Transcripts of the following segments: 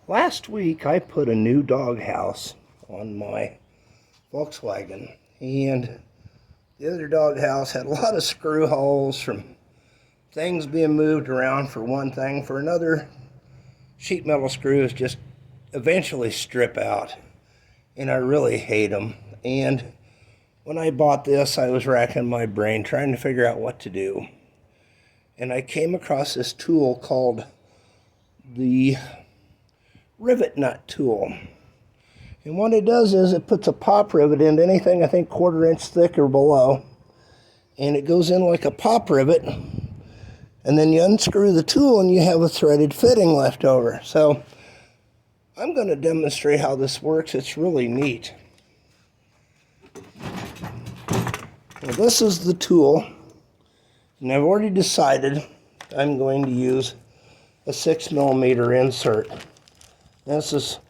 Last week I put a new doghouse on my Volkswagen, and the other doghouse had a lot of screw holes from things being moved around for one thing. For another, sheet metal screws just eventually strip out, and I really hate them. And when I bought this, I was racking my brain trying to figure out what to do. And I came across this tool called the rivet nut tool. And what it does is it puts a pop rivet into anything I think 1/4 inch thick or below, and it goes in like a pop rivet, and then you unscrew the tool and you have a threaded fitting left over. So I'm going to demonstrate how this works. It's really neat. Well, this is the tool, and I've already decided I'm going to use a 6mm insert. This is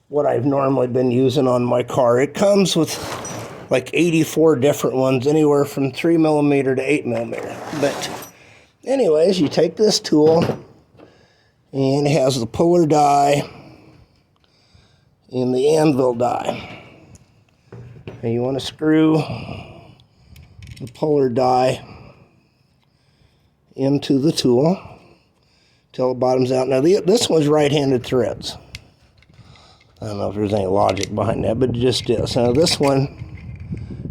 what I've normally been using on my car. It comes with like 84 different ones, anywhere from 3mm to 8mm. But anyways, you take this tool, and it has the puller die and the anvil die. And you want to screw the puller die into the tool till it bottoms out. Now this one's right-handed threads. I don't know if there's any logic behind that, but it just is. Now this one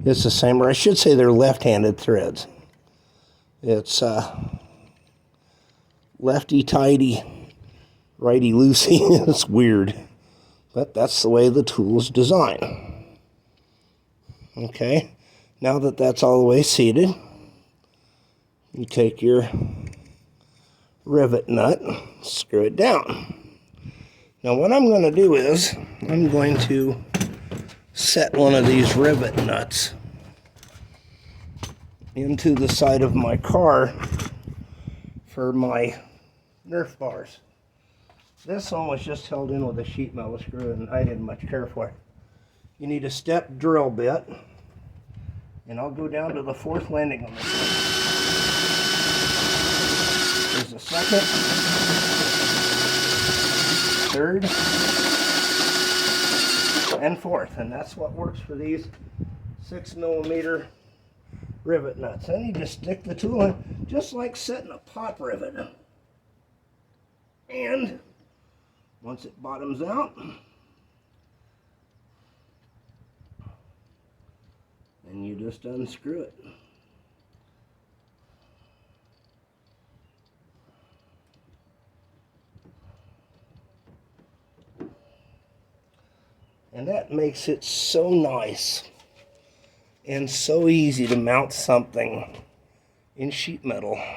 is the same, or I should say they're left-handed threads. It's lefty-tighty, righty-loosey. It's weird, but that's the way the tool is designed. Okay, now that that's all the way seated, you take your rivet nut, screw it down. Now what I'm going to do is, I'm going to set one of these rivet nuts into the side of my car for my Nerf bars. This one was just held in with a sheet metal screw, and I didn't much care for it. You need a step drill bit, and I'll go down to the 4th landing on this one. There's a 2nd, 3rd, and 4th, and that's what works for these 6mm rivet nuts. Then you just stick the tool in, just like setting a pop rivet. And once it bottoms out, then you just unscrew it. And that makes it so nice and so easy to mount something in sheet metal.